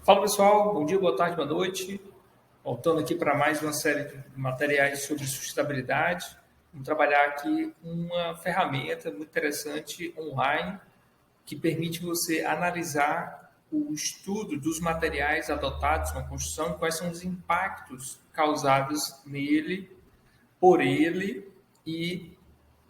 Fala pessoal, bom dia, boa tarde, boa noite. Voltando aqui para mais uma série de materiais sobre sustentabilidade. Vamos trabalhar aqui uma ferramenta muito interessante online que permite você analisar o estudo dos materiais adotados na construção, quais são os impactos causados nele, por ele e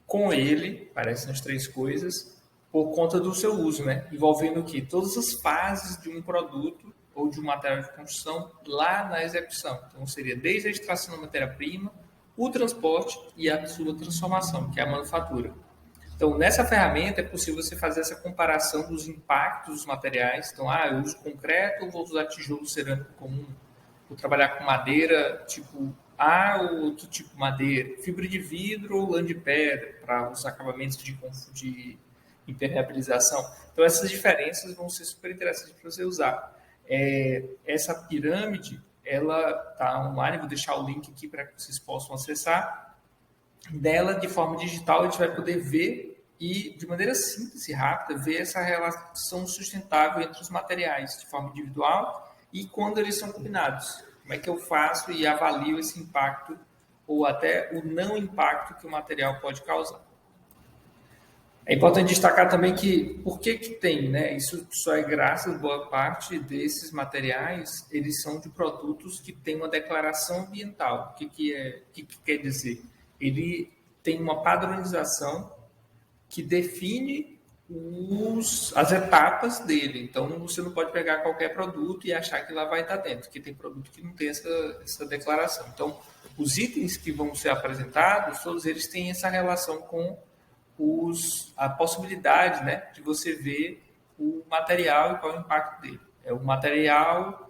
com ele, parecem as três coisas, por conta do seu uso, né? Envolvendo o quê? Todas as fases de um produto ou de um material de construção lá na execução. Então, seria desde a extração da matéria-prima, o transporte e a sua transformação, que é a manufatura. Então, nessa ferramenta é possível você fazer essa comparação dos impactos dos materiais. Então, eu uso concreto ou vou usar tijolo cerâmico comum? Vou trabalhar com madeira tipo A ou outro tipo de madeira, fibra de vidro ou lã de pedra para os acabamentos de impermeabilização. Então, essas diferenças vão ser super interessantes para você usar. Essa pirâmide, ela está online, vou deixar o link aqui para que vocês possam acessar. Dela, de forma digital, a gente vai poder ver e, de maneira simples e rápida, ver essa relação sustentável entre os materiais, de forma individual e quando eles são combinados. Como é que eu faço e avalio esse impacto ou até o não impacto que o material pode causar. É importante destacar também que, por que tem, né? Isso só é graças a boa parte desses materiais, eles são de produtos que têm uma declaração ambiental. O que quer dizer? Ele tem uma padronização que define as etapas dele. Então, você não pode pegar qualquer produto e achar que lá vai estar dentro, porque tem produto que não tem essa declaração. Então, os itens que vão ser apresentados, todos eles têm essa relação com a possibilidade, né, de você ver o material e qual é o impacto dele. É o material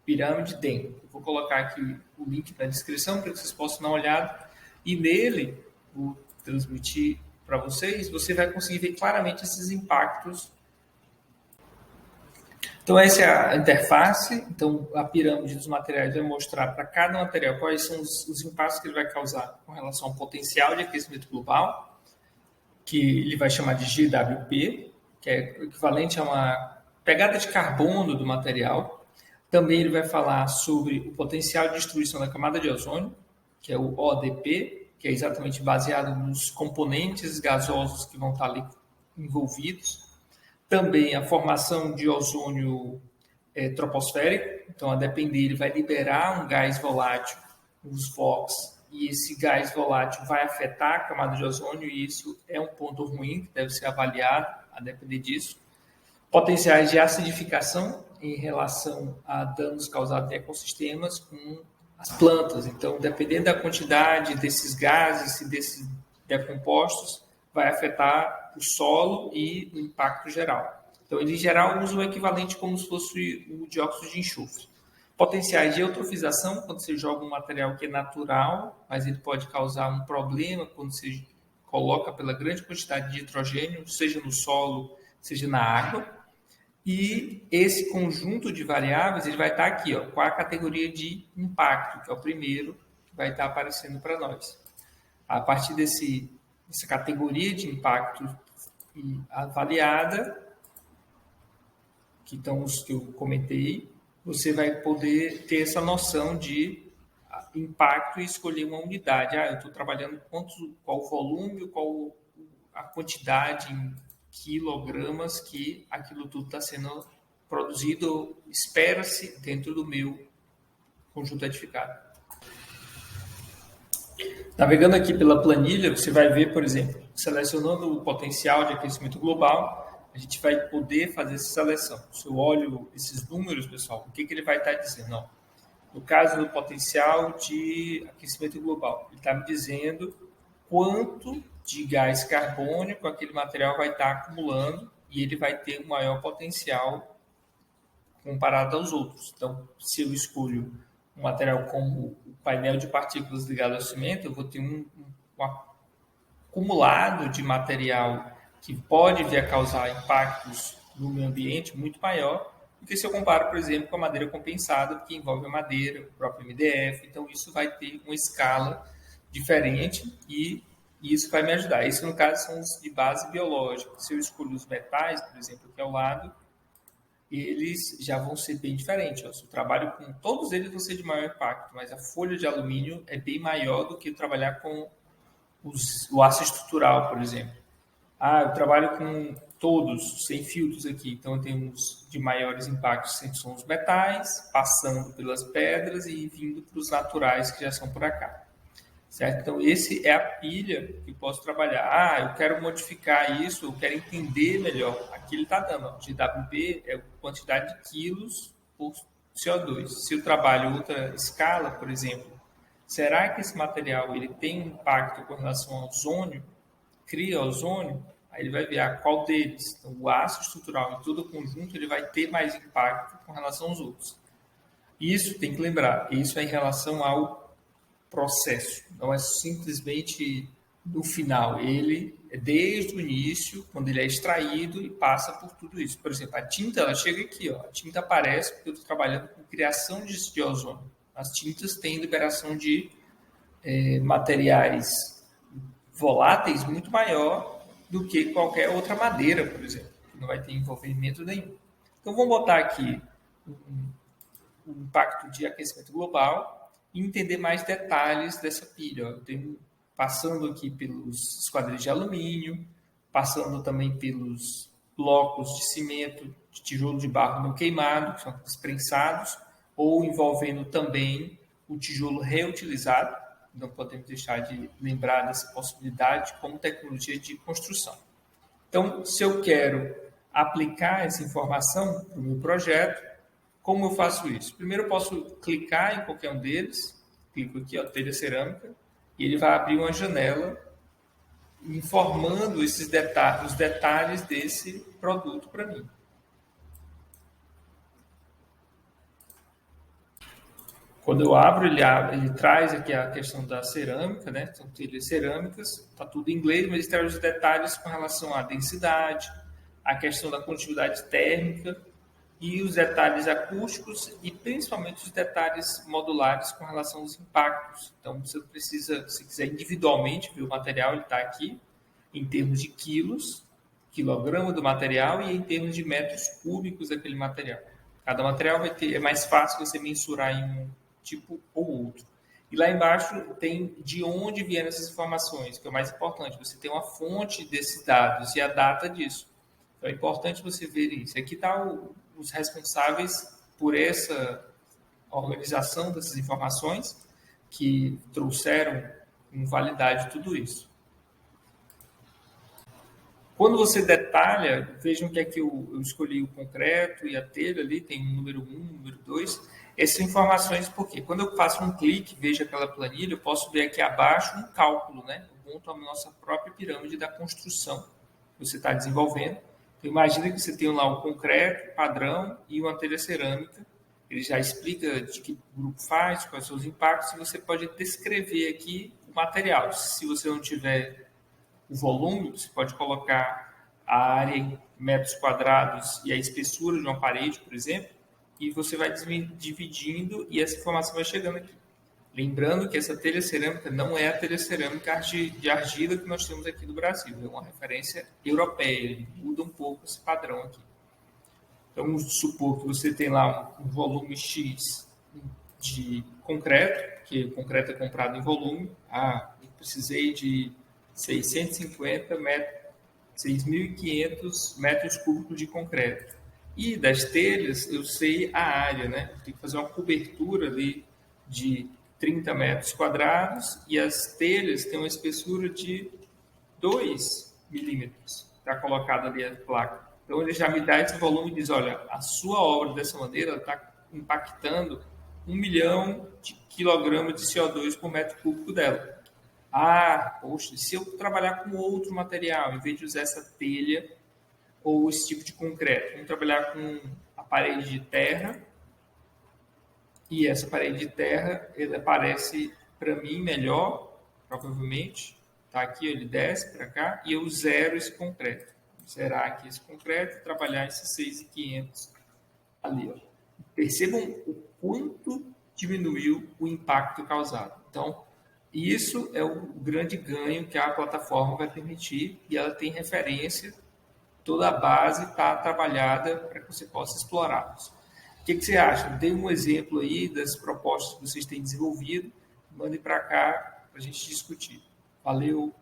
pirâmide DEM. Eu vou colocar aqui o link na descrição para que vocês possam dar uma olhada. E nele, vou transmitir para vocês, você vai conseguir ver claramente esses impactos. Então, essa é a interface. Então, a pirâmide dos materiais vai mostrar para cada material quais são os impactos que ele vai causar com relação ao potencial de aquecimento global, que ele vai chamar de GWP, que é equivalente a uma pegada de carbono do material. Também ele vai falar sobre o potencial de destruição da camada de ozônio, que é o ODP, que é exatamente baseado nos componentes gasosos que vão estar ali envolvidos. Também a formação de ozônio troposférico, então a depender ele vai liberar um gás volátil, os VOCs, e esse gás volátil vai afetar a camada de ozônio, e isso é um ponto ruim que deve ser avaliado a depender disso. Potenciais de acidificação em relação a danos causados em ecossistemas com as plantas. Então, dependendo da quantidade desses gases e desses decompostos, vai afetar o solo e o impacto geral. Então, ele, em geral, usa o equivalente como se fosse o dióxido de enxofre. Potenciais de eutrofização, quando você joga um material que é natural, mas ele pode causar um problema quando você coloca pela grande quantidade de nitrogênio, seja no solo, seja na água. E esse conjunto de variáveis ele vai estar aqui, com a categoria de impacto, que é o primeiro que vai estar aparecendo para nós. A partir dessa categoria de impacto avaliada, que estão os que eu comentei, você vai poder ter essa noção de impacto e escolher uma unidade. Eu estou trabalhando qual o volume, qual a quantidade em quilogramas que aquilo tudo está sendo produzido, espera-se, dentro do meu conjunto edificado. Navegando aqui pela planilha, você vai ver, por exemplo, selecionando o potencial de aquecimento global, a gente vai poder fazer essa seleção. Se eu olho esses números, pessoal, o que ele vai estar dizendo? Não. No caso do potencial de aquecimento global, ele está me dizendo quanto de gás carbônico aquele material vai estar acumulando e ele vai ter um maior potencial comparado aos outros. Então, se eu escolho um material como o painel de partículas ligado ao cimento, eu vou ter um acumulado de material que pode vir a causar impactos no meio ambiente muito maior do que se eu comparo, por exemplo, com a madeira compensada, que envolve a madeira, o próprio MDF. Então, isso vai ter uma escala diferente e isso vai me ajudar. Isso, no caso, são os de base biológica. Se eu escolho os metais, por exemplo, aqui ao lado, eles já vão ser bem diferentes. Ó. Se eu trabalho com todos eles, vão ser de maior impacto, mas a folha de alumínio é bem maior do que trabalhar com o aço estrutural, por exemplo. Eu trabalho com todos, sem filtros aqui, então temos de maiores impactos, sempre são os metais, passando pelas pedras e vindo para os naturais que já são por cá. Certo? Então, esse é a pilha que eu posso trabalhar. Eu quero modificar isso, eu quero entender melhor. Aqui ele está dando, ó, GWP é a quantidade de quilos por CO2. Se eu trabalho outra escala, por exemplo, será que esse material ele tem um impacto com relação ao ozônio? Cria ozônio? Aí ele vai ver qual deles. Então, o aço estrutural em todo o conjunto ele vai ter mais impacto com relação aos outros. Isso tem que lembrar, isso é em relação ao processo, não é simplesmente no final. Ele é desde o início, quando ele é extraído e passa por tudo isso. Por exemplo, a tinta ela chega aqui, ó, a tinta aparece porque eu estou trabalhando com criação de ozônio. As tintas têm liberação de materiais voláteis muito maior do que qualquer outra madeira, por exemplo, que não vai ter envolvimento nenhum. Então vamos botar aqui o impacto de aquecimento global e entender mais detalhes dessa pilha. Eu tenho passando aqui pelos esquadrilhos de alumínio, passando também pelos blocos de cimento, de tijolo de barro não queimado, que são prensados, ou envolvendo também o tijolo reutilizado. Não podemos deixar de lembrar dessa possibilidade como tecnologia de construção. Então, se eu quero aplicar essa informação para o meu projeto, como eu faço isso? Primeiro, eu posso clicar em qualquer um deles, clico aqui, ó, telha cerâmica, e ele vai abrir uma janela informando os detalhes desse produto para mim. Quando eu abro, ele traz aqui a questão da cerâmica, né? São telhas cerâmicas, está tudo em inglês, mas ele traz os detalhes com relação à densidade, a questão da condutividade térmica e os detalhes acústicos e principalmente os detalhes modulares com relação aos impactos. Então, você precisa, se quiser individualmente ver o material, ele está aqui em termos de quilos, quilograma do material e em termos de metros cúbicos daquele material. Cada material vai ter, é mais fácil você mensurar em um tipo ou outro. E lá embaixo tem de onde vieram essas informações, que é o mais importante. Você tem uma fonte desses dados e a data disso. Então é importante você ver isso. Aqui está os responsáveis por essa organização dessas informações que trouxeram com validade tudo isso. Quando você detalha, vejam que aqui eu escolhi o concreto e a telha ali, tem o número 1, número 2. Essas informações, porque quando eu faço um clique, vejo aquela planilha, eu posso ver aqui abaixo um cálculo, né? Eu monto a nossa própria pirâmide da construção que você está desenvolvendo. Então, imagina que você tem lá um concreto padrão e uma telha cerâmica. Ele já explica de que grupo faz, quais são os impactos, e você pode descrever aqui o material. Se você não tiver o volume, você pode colocar a área em metros quadrados e a espessura de uma parede, por exemplo, e você vai dividindo e essa informação vai chegando aqui. Lembrando que essa telha cerâmica não é a telha cerâmica de argila que nós temos aqui do Brasil, é uma referência europeia, ele muda um pouco esse padrão aqui. Então, vamos supor que você tem lá um volume X de concreto, que o concreto é comprado em volume. Eu precisei de 6.500 metros cúbicos de concreto. E das telhas, eu sei a área, né? Eu tenho que fazer uma cobertura ali de 30 metros quadrados e as telhas têm uma espessura de 2 milímetros. Está colocada ali a placa. Então, ele já me dá esse volume e diz, olha, a sua obra dessa maneira está impactando 1 milhão de quilogramas de CO2 por metro cúbico dela. Poxa, se eu trabalhar com outro material, em vez de usar essa telha ou esse tipo de concreto, vamos trabalhar com a parede de terra, e essa parede de terra, ele aparece para mim melhor, provavelmente, tá aqui, ele desce para cá, e eu zero esse concreto. Zerar aqui esse concreto e trabalhar esses 6.500 ali, ó. Percebam o quanto diminuiu o impacto causado. Então, isso é o grande ganho que a plataforma vai permitir e ela tem referência toda a base está trabalhada para que você possa explorá-los. O que você acha? Dê um exemplo aí das propostas que vocês têm desenvolvido, mande para cá para a gente discutir. Valeu!